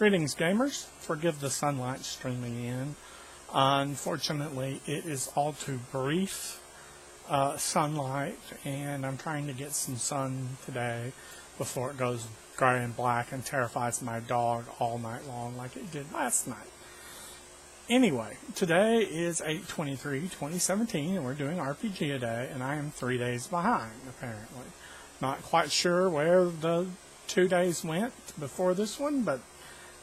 Greetings, gamers. Forgive the sunlight streaming in. Unfortunately, it is all too brief sunlight, and I'm trying to get some sun today before it goes gray and black and terrifies my dog all night long like it did last night. Anyway, today is 8/23/2017, and we're doing RPGADAY, and I am 3 days behind, apparently. Not quite sure where the 2 days went before this one, but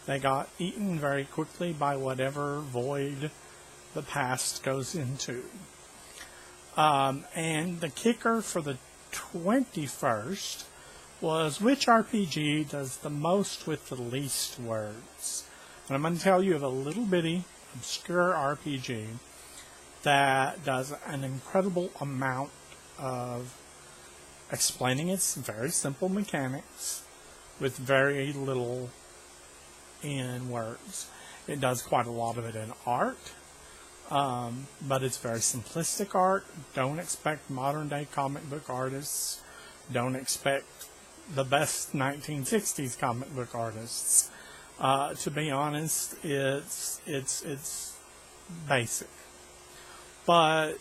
they got eaten very quickly by whatever void the past goes into. And the kicker for the 21st was which RPG does the most with the least words. And I'm going to tell you of a little bitty, obscure RPG that does an incredible amount of explaining its very simple mechanics with very little in words. It does quite a lot of it in art, but it's very simplistic art. Don't expect modern day comic book artists. Don't expect the best 1960s comic book artists. To be honest, it's basic, but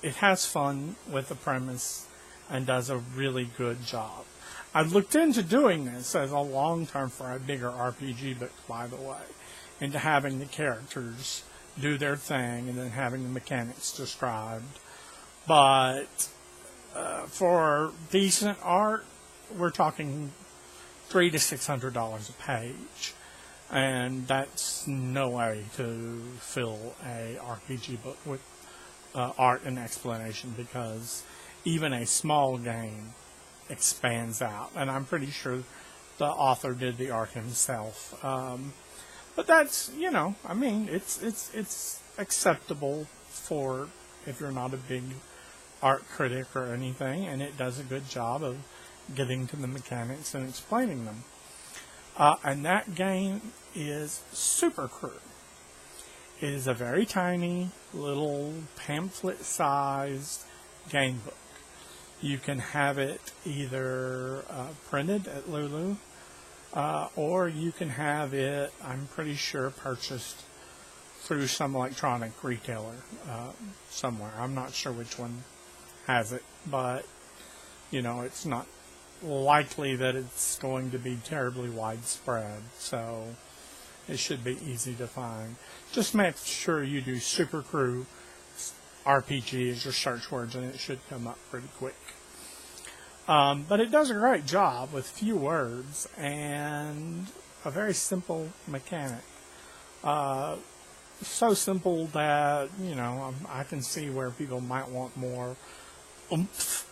it has fun with the premise and does a really good job. I looked into doing this as a long term for a bigger RPG book, by the way, into having the characters do their thing and then having the mechanics described. But for decent art, we're talking $300 to $600 a page, and that's no way to fill a RPG book with art and explanation, because even a small game expands out, and I'm pretty sure the author did the art himself. But that's, I mean, it's acceptable for if you're not a big art critic or anything, and it does a good job of getting to the mechanics and explaining them. And that game is Super Krewe. It is a very tiny, little pamphlet-sized game book. You can have it either printed at Lulu, or you can have it, I'm pretty sure, purchased through some electronic retailer somewhere. I'm not sure which one has it, but, it's not likely that it's going to be terribly widespread, so it should be easy to find. Just make sure you do Super Krewe RPG as your search words, and it should come up pretty quick. But it does a great job with few words and a very simple mechanic. So simple that, I can see where people might want more oomph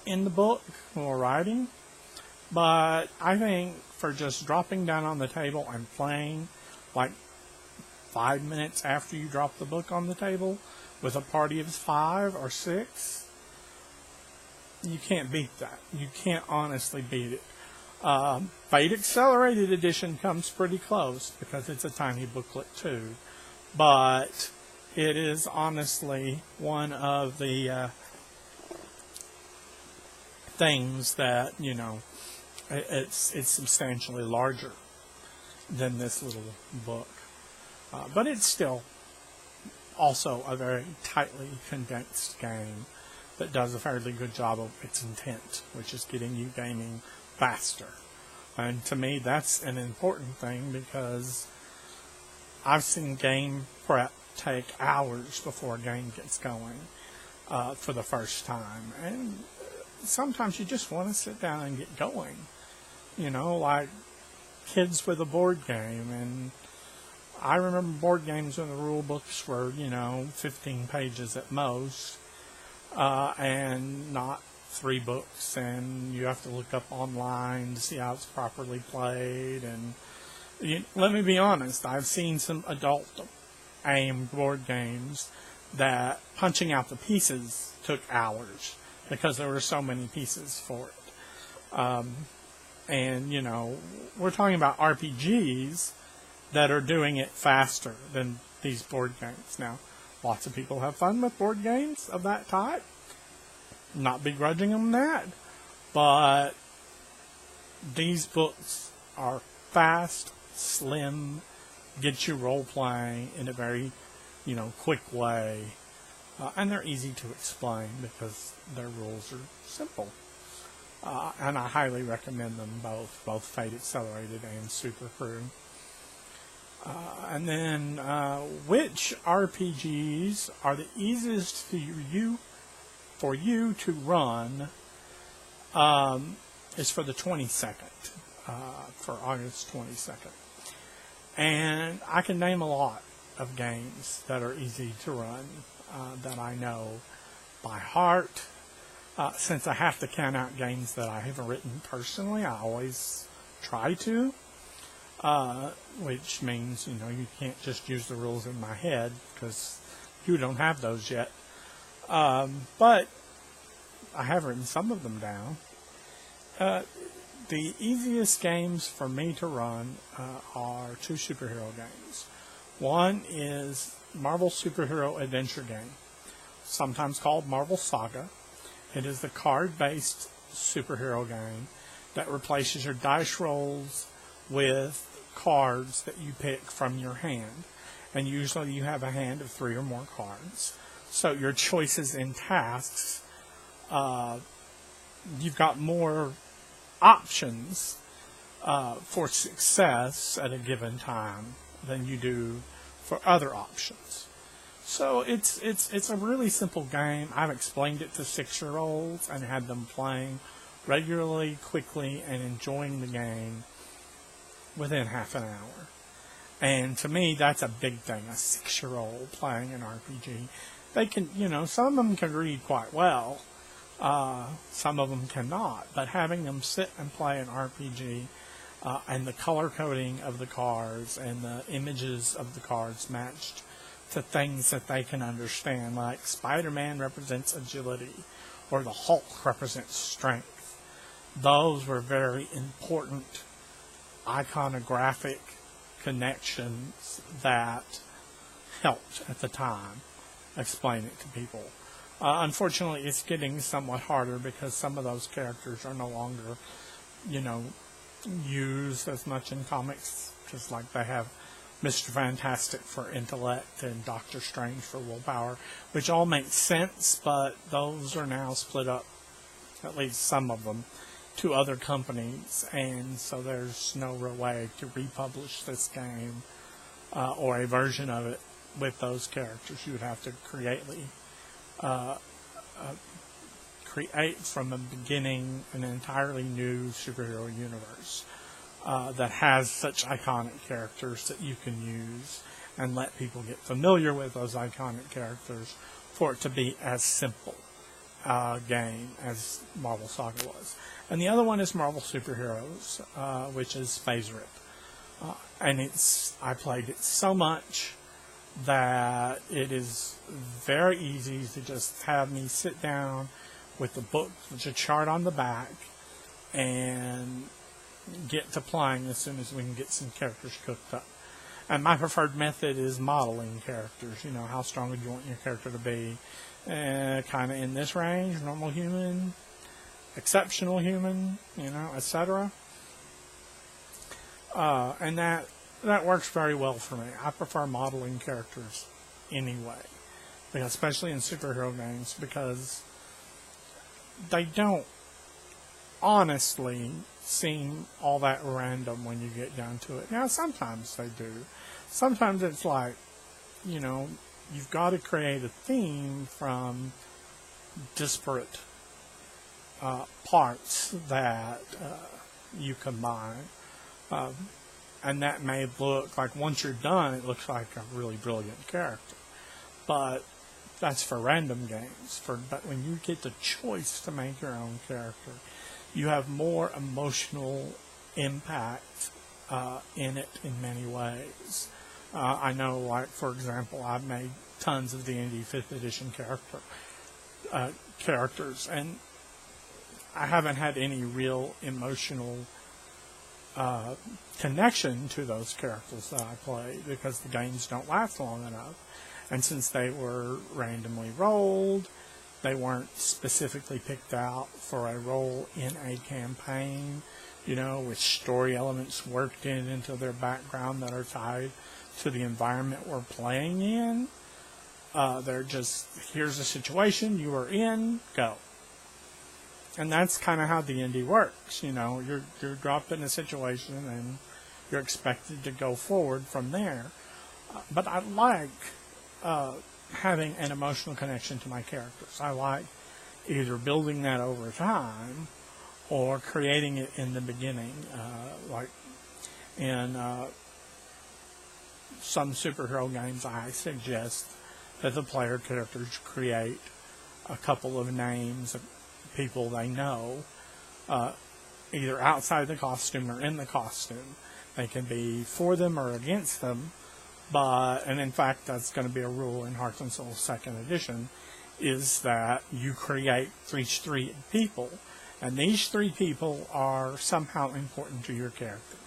in the book, more writing. But I think for just dropping down on the table and playing like 5 minutes after you drop the book on the table with a party of 5 or 6, you can't beat that. You can't honestly beat it. Fate Accelerated Edition comes pretty close because it's a tiny booklet too. But it is honestly one of the things that, it's substantially larger than this little book. But it's still also a very tightly condensed game that does a fairly good job of its intent, which is getting you gaming faster. And to me, that's an important thing, because I've seen game prep take hours before a game gets going for the first time. And sometimes you just want to sit down and get going. Like kids with a board game. And I remember board games when the rule books were, 15 pages at most. And not 3 books, and you have to look up online to see how it's properly played. And let me be honest, I've seen some adult-aimed board games that punching out the pieces took hours because there were so many pieces for it. And, we're talking about RPGs that are doing it faster than these board games. Now, lots of people have fun with board games of that type. Not begrudging them that. But these books are fast, slim, get you role playing in a very, quick way. And they're easy to explain because their rules are simple. And I highly recommend them both Fate Accelerated and Super Crew. And then, which RPGs are the easiest for you to run? Is for the 22nd, for August 22nd. And I can name a lot of games that are easy to run that I know by heart. Since I have to count out games that I haven't written personally, I always try to. Which means, you can't just use the rules in my head because you don't have those yet. But I have written some of them down. The easiest games for me to run are two superhero games. One is Marvel Superhero Adventure Game, sometimes called Marvel Saga. It is the card-based superhero game that replaces your dice rolls with cards that you pick from your hand. And usually you have a hand of 3 or more cards. So your choices in tasks, you've got more options for success at a given time than you do for other options. So it's a really simple game. I've explained it to 6-year-olds and had them playing regularly, quickly, and enjoying the game within half an hour. And to me, that's a big thing, a 6-year-old playing an RPG. They can, some of them can read quite well. Some of them cannot. But having them sit and play an RPG and the color coding of the cards and the images of the cards matched to things that they can understand, like Spider-Man represents agility or the Hulk represents strength. Those were very important iconographic connections that helped at the time explain it to people. Unfortunately, it's getting somewhat harder because some of those characters are no longer, used as much in comics, just like they have Mr. Fantastic for intellect and Doctor Strange for willpower, which all makes sense, but those are now split up, at least some of them, to other companies, and so there's no real way to republish this game or a version of it with those characters. You would have to create from the beginning an entirely new superhero universe that has such iconic characters that you can use and let people get familiar with those iconic characters for it to be as simple a game as Marvel Saga was. And the other one is Marvel Superheroes, which is Phase Rip. And I played it so much that it is very easy to just have me sit down with the book, with a chart on the back, and get to playing as soon as we can get some characters cooked up. And my preferred method is modeling characters. How strong would you want your character to be? Kind of in this range, normal human, exceptional human, etc. And that works very well for me. I prefer modeling characters anyway, especially in superhero games, because they don't honestly seem all that random when you get down to it. Now, sometimes they do. Sometimes it's like, you've got to create a theme from disparate parts that you combine. And that may look like, once you're done, it looks like a really brilliant character. But that's for random games. But when you get the choice to make your own character, you have more emotional impact in it in many ways. I know, like, for example, I've made tons of D&D 5th edition characters, and I haven't had any real emotional connection to those characters that I play because the games don't last long enough. And since they were randomly rolled, they weren't specifically picked out for a role in a campaign with story elements worked into their background that are tied to the environment we're playing in. They're just, here's the situation you are in, go. And that's kind of how D&D works. You're dropped in a situation and you're expected to go forward from there. But I like having an emotional connection to my characters. I like either building that over time or creating it in the beginning. Like in some superhero games, I suggest that the player characters create a couple of names of people they know, either outside the costume or in the costume. They can be for them or against them, and in fact, that's going to be a rule in Hearts and Souls 2nd Edition, is that you create each 3 people, and these 3 people are somehow important to your character,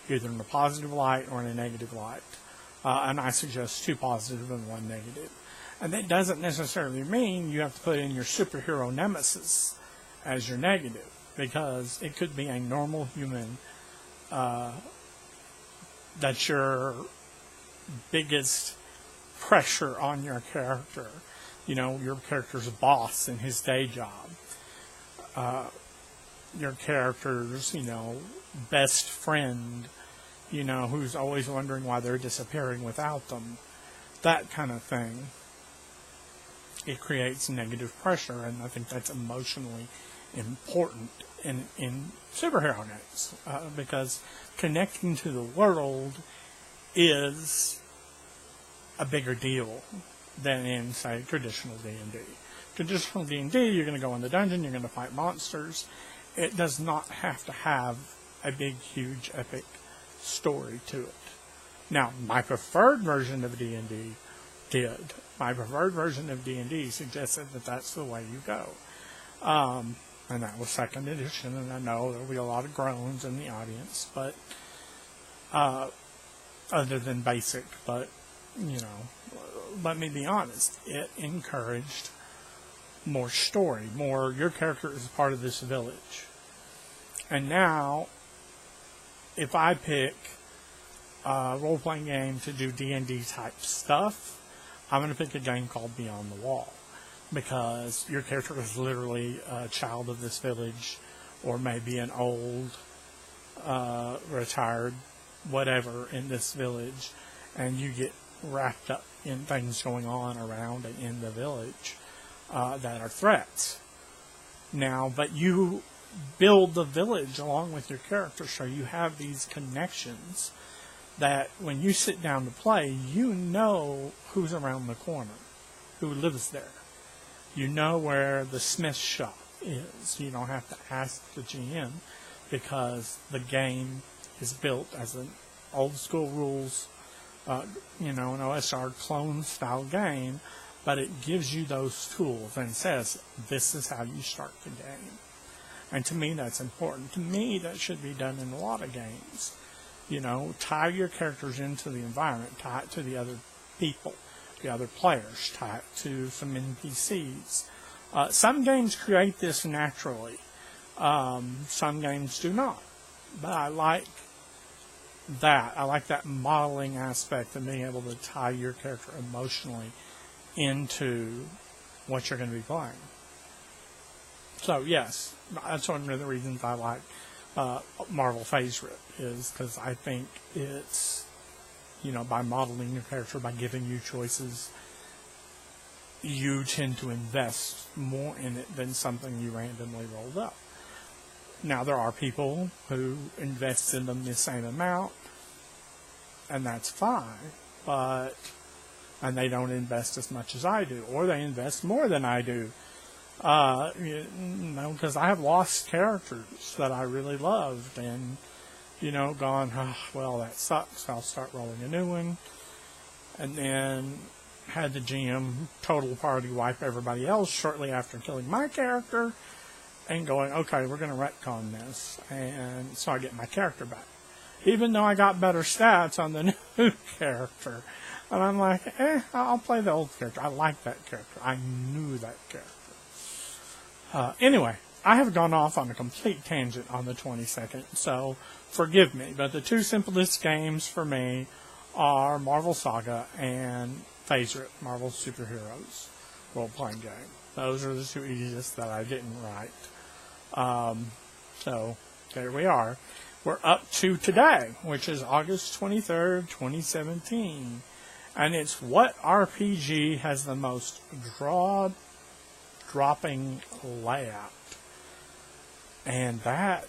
either in a positive light or in a negative light. And I suggest 2 positive and 1 negative. And that doesn't necessarily mean you have to put in your superhero nemesis as your negative, because it could be a normal human that's your biggest pressure on your character. Your character's boss in his day job. Your character's, best friend, who's always wondering why they're disappearing without them. That kind of thing. It creates negative pressure, and I think that's emotionally important in superhero games, because connecting to the world is a bigger deal than in, say, traditional D&D. Traditional D&D, you're going to go in the dungeon, you're going to fight monsters. It does not have to have a big, huge, epic story to it. Now, my preferred version of D&D did. My preferred version of D&D suggested that that's the way you go. And that was 2nd edition, and I know there'll be a lot of groans in the audience, but other than basic, but, let me be honest, it encouraged more story, more your character is part of this village. And now, if I pick a role-playing game to do D&D type stuff, I'm going to pick a game called Beyond the Wall, because your character is literally a child of this village, or maybe an old, retired, whatever in this village, and you get wrapped up in things going on around and in the village that are threats. Now, but you build the village along with your character, so you have these connections that when you sit down to play, you know who's around the corner, who lives there. You know where the smith shop is. You don't have to ask the GM, because the game is built as an old school rules, an OSR clone style game, but it gives you those tools and says, this is how you start the game. And to me, that's important. To me, that should be done in a lot of games. Tie your characters into the environment, tie it to the other people, the other players, tie it to some NPCs. Some games create this naturally. Some games do not. But I like that. I like that modeling aspect of being able to tie your character emotionally into what you're going to be playing. So, yes, that's one of the reasons I like Marvel Phase Rip, is because I think it's, by modeling your character, by giving you choices, you tend to invest more in it than something you randomly rolled up. Now, there are people who invest in them the same amount, and that's fine, and they don't invest as much as I do, or they invest more than I do. Because I have lost characters that I really loved, and, gone, well, that sucks, I'll start rolling a new one, and then had the GM total party wipe everybody else shortly after killing my character, and going, okay, we're going to retcon this, and so I get my character back. Even though I got better stats on the new character. And I'm like, I'll play the old character. I like that character. I knew that character. Anyway, I have gone off on a complete tangent on the 22nd, so forgive me. But the two simplest games for me are Marvel Saga and Favorite, Marvel Superheroes role-playing game. Those are the two easiest that I didn't write. So there we are. We're up to today, which is August 23rd, 2017. And it's what RPG has the most dropping layout. And that,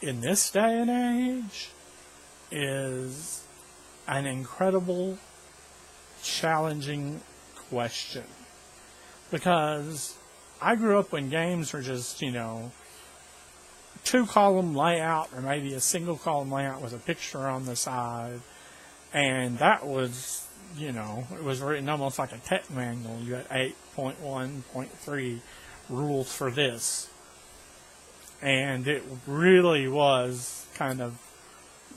in this day and age, is an incredible, challenging question. Because I grew up when games were just, two-column layout or maybe a single-column layout with a picture on the side. And that was, it was written almost like a tech manual. You had 8.1.3 rules for this. And it really was kind of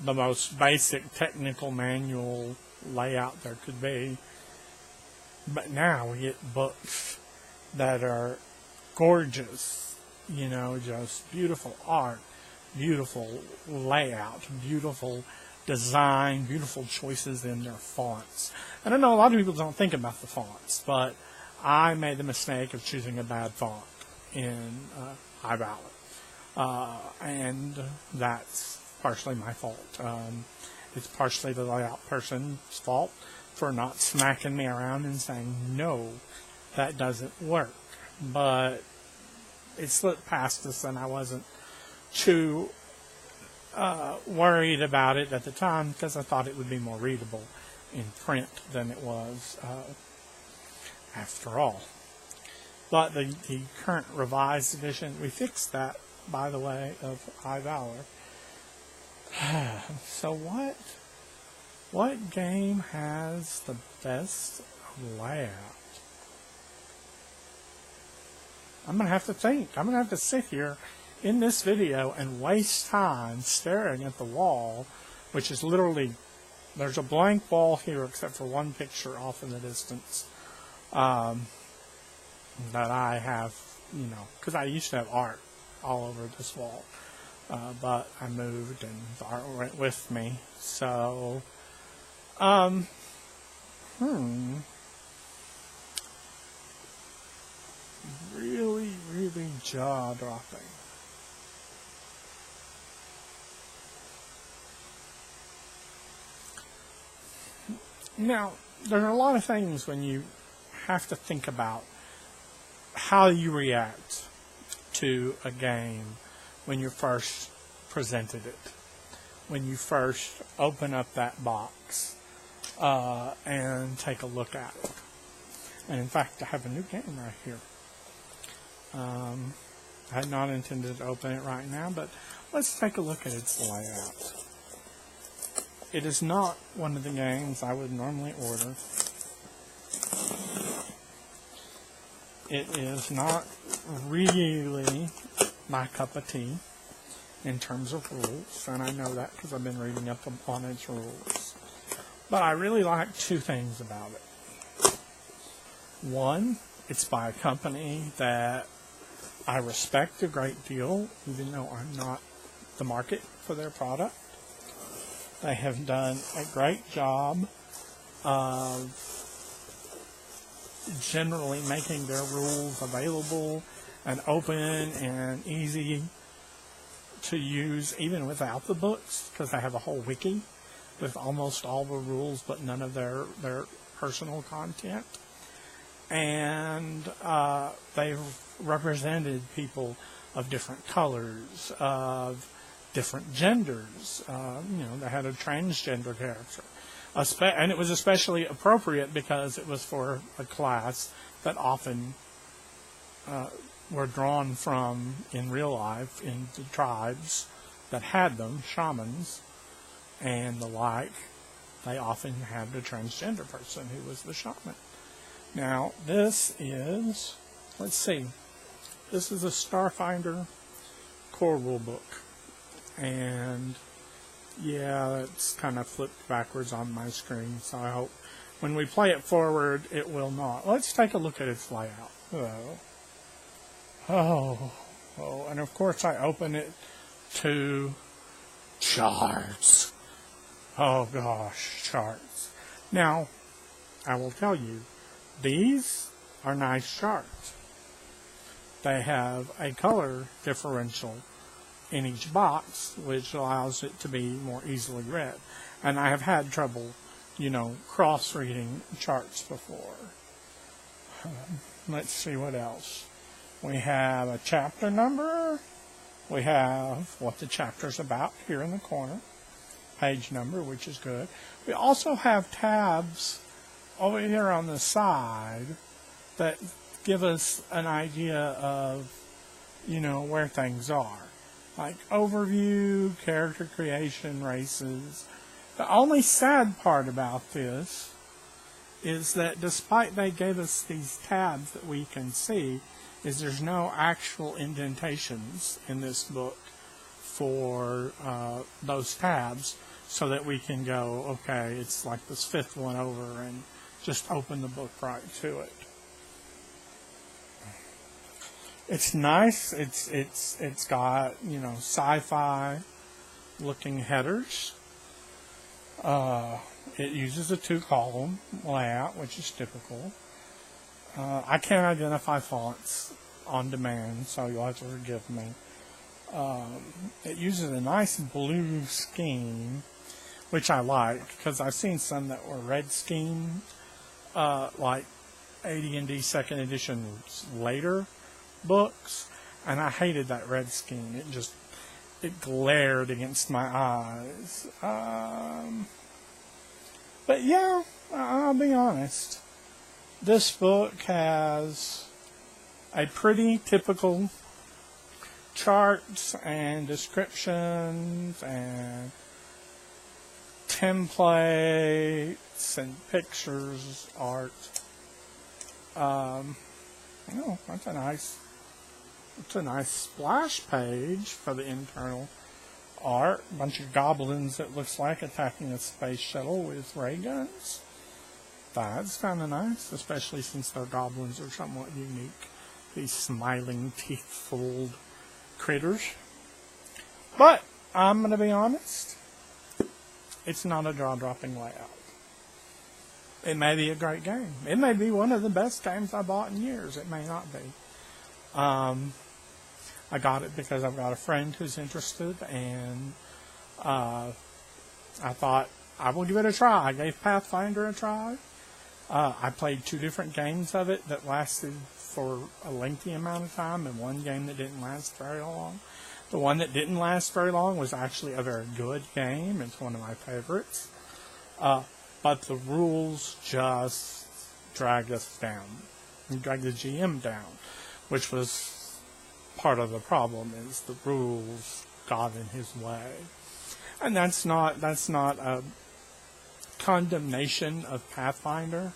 the most basic technical manual layout there could be. But now we get books that are gorgeous, just beautiful art, beautiful layout, beautiful design, beautiful choices in their fonts. And I know a lot of people don't think about the fonts, but I made the mistake of choosing a bad font in High Valley. And that's partially my fault. It's partially the layout person's fault for not smacking me around and saying, no, that doesn't work. But it slipped past us, and I wasn't too worried about it at the time because I thought it would be more readable in print than it was after all. But the current revised edition, we fixed that, by the way, of High Valor. So what game has the best layout? I'm going to have to think. I'm going to have to sit here in this video and waste time staring at the wall, which is literally, there's a blank wall here except for one picture off in the distance that I have, because I used to have art all over this wall. But I moved and the art went with me. So, really, really jaw-dropping. Now, there are a lot of things when you have to think about how you react to a game when you're first presented it, when you first open up that box and take a look at it. And in fact, I have a new game right here. I had not intended to open it right now, but let's take a look at its layout. It is not one of the games I would normally order. It is not really my cup of tea in terms of rules, and I know that because I've been reading up on its rules. But I really like two things about it. One, it's by a company that I respect a great deal, even though I'm not the market for their product. They have done a great job of generally making their rules available and open and easy to use even without the books, because they have a whole wiki with almost all the rules but none of their personal content. And they've represented people of different colors, of different genders. They had a transgender character. And it was especially appropriate because it was for a class that often were drawn from, in real life, in the tribes that had them, shamans and the like. They often had a transgender person who was the shaman. Now, this is, let's see, this is a Starfinder Core rulebook. And yeah, it's kind of flipped backwards on my screen, so I hope when we play it forward, it will not. Let's take a look at its layout. Oh, beautiful. And of course I open it to charts. Oh gosh, charts. Now, I will tell you, these are nice charts. They have a color differential in each box, which allows it to be more easily read. And I have had trouble, cross-reading charts before. Let's see what else. We have a chapter number. We have what the chapter's about here in the corner. Page number, which is good. We also have tabs over here on the side that give us an idea of, where things are. Like overview, character creation, races. The only sad part about this is that despite they gave us these tabs that we can see, is there's no actual indentations in this book for those tabs, so that we can go, okay, it's like this fifth one over, and just open the book right to it. It's nice. It's got sci-fi looking headers. It uses a 2-column layout, which is typical. I can't identify fonts on demand, so you'll have to forgive me. It uses a nice blue scheme, which I like, because I've seen some that were red scheme, like AD&D second edition later books, and I hated that red scheme. It glared against my eyes. But yeah, I'll be honest. This book has a pretty typical charts and descriptions and templates and pictures, art. That's a nice splash page for the internal art. A bunch of goblins, it looks like, attacking a space shuttle with ray guns. That's kind of nice, especially since their goblins are somewhat unique. These smiling, teeth-filled critters. But, I'm going to be honest, it's not a jaw-dropping layout. It may be a great game. It may be one of the best games I bought in years. It may not be. I got it because I've got a friend who's interested, and I thought, I will give it a try. I gave Pathfinder a try. I played 2 different games of it that lasted for a lengthy amount of time, and one game that didn't last very long. The one that didn't last very long was actually a very good game. It's one of my favorites. But the rules just dragged us down. And dragged the GM down, which was part of the problem, is the rules got in his way. And that's not a condemnation of Pathfinder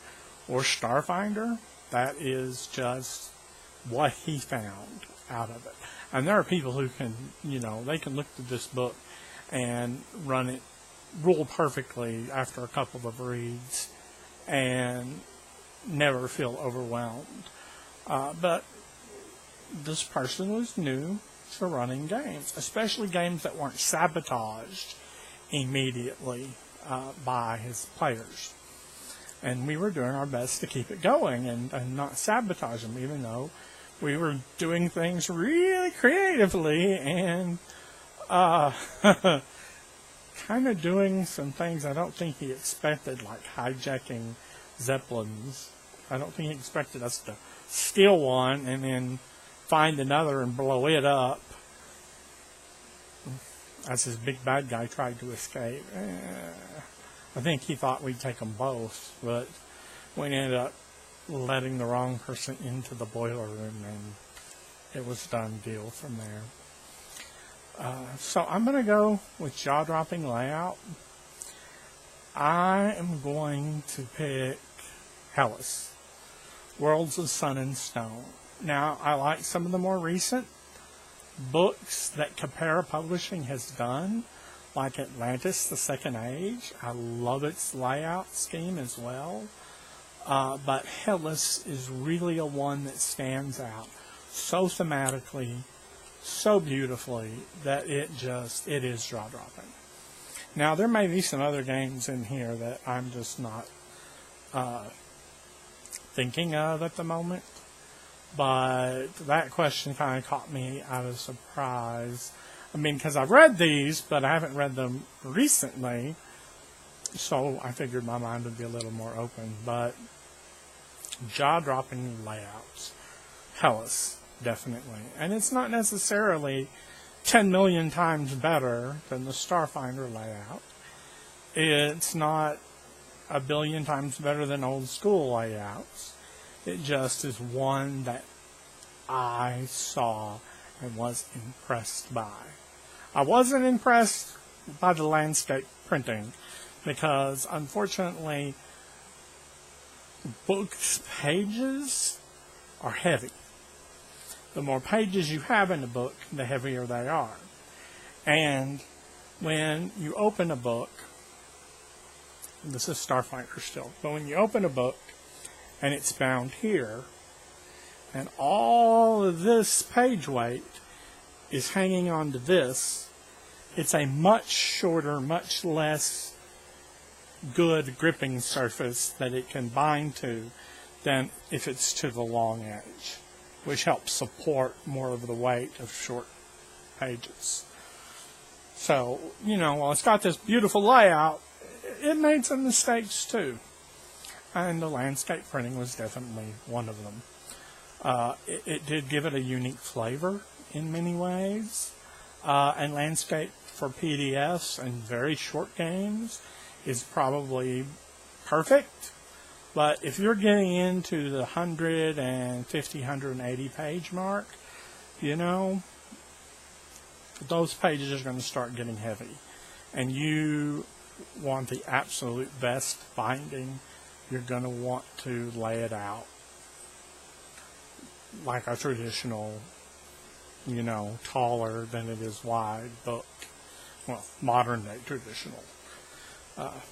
or Starfinder. That is just what he found out of it. And there are people who can, they can look through this book and run it rule perfectly after a couple of reads and never feel overwhelmed. But this person was new to running games, especially games that weren't sabotaged immediately by his players. And we were doing our best to keep it going and not sabotage them, even though we were doing things really creatively and kind of doing some things I don't think he expected, like hijacking Zeppelins. I don't think he expected us to steal one and then find another and blow it up as his big bad guy tried to escape. I think he thought we'd take them both, but we ended up letting the wrong person into the boiler room, and it was a done deal from there. So I'm going to go with jaw-dropping layout. I am going to pick Headless, Worlds of Sun and Stone. Now, I like some of the more recent books that Capera Publishing has done, like Atlantis, the Second Age. I love its layout scheme as well. But Headless is really a one that stands out so thematically, so beautifully that it is jaw-dropping. Now, there may be some other games in here that I'm just not thinking of at the moment, but that question kind of caught me out of surprise. I mean, because I've read these, but I haven't read them recently, so I figured my mind would be a little more open. But jaw-dropping layouts, Headless, definitely. And it's not necessarily 10 million times better than the Starfinder layout. It's not a billion times better than old school layouts. It just is one that I saw and was impressed by. I wasn't impressed by the landscape printing because, unfortunately, books' pages are heavy. The more pages you have in a book, the heavier they are. And when you open a book, this is Starfinder still, but when you open a book and it's bound here, and all of this page weight is hanging onto this, it's a much shorter, much less good gripping surface that it can bind to than if it's to the long edge, which helps support more of the weight of short pages. So, while it's got this beautiful layout, it made some mistakes too. And the landscape printing was definitely one of them. It did give it a unique flavor in many ways. And landscape for PDFs and very short games is probably perfect. But if you're getting into the 150, 180 page mark, those pages are going to start getting heavy. And you want the absolute best binding, you're going to want to lay it out like a traditional, taller than it is wide book. Well, modern day traditional.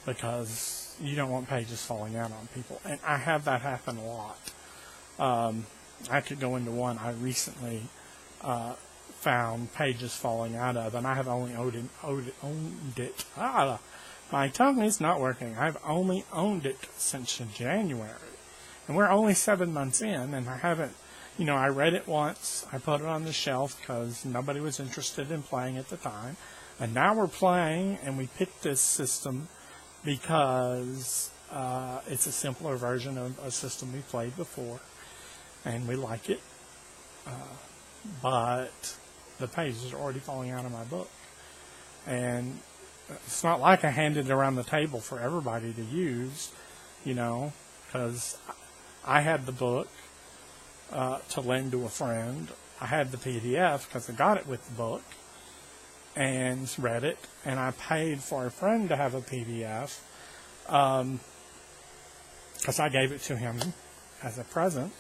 Because you don't want pages falling out on people. And I have that happen a lot. I could go into one I recently found pages falling out of, and I have only owned it. My tongue is not working. I've only owned it since January. And we're only 7 months in, and I haven't, I read it once. I put it on the shelf because nobody was interested in playing at the time. And now we're playing, and we picked this system because it's a simpler version of a system we played before, and we like it. But the pages are already falling out of my book. And it's not like I handed it around the table for everybody to use, because I had the book to lend to a friend. I had the PDF because I got it with the book and read it, and I paid for a friend to have a PDF because I gave it to him as a present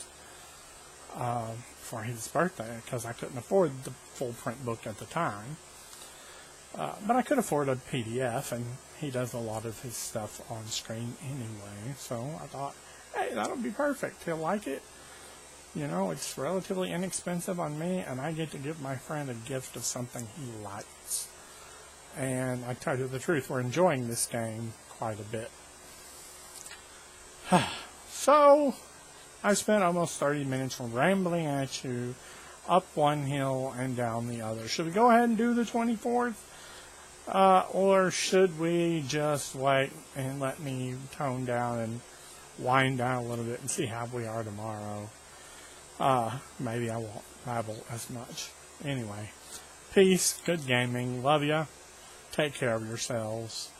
for his birthday because I couldn't afford the full print book at the time. But I could afford a PDF, and he does a lot of his stuff on screen anyway, so I thought, hey, that'll be perfect. He'll like it. It's relatively inexpensive on me, and I get to give my friend a gift of something he likes. And I tell you the truth, we're enjoying this game quite a bit. So, I spent almost 30 minutes rambling at you up one hill and down the other. Should we go ahead and do the 24th? Or should we just wait and let me tone down and wind down a little bit and see how we are tomorrow? Maybe I won't babble as much. Anyway, peace, good gaming, love ya, take care of yourselves.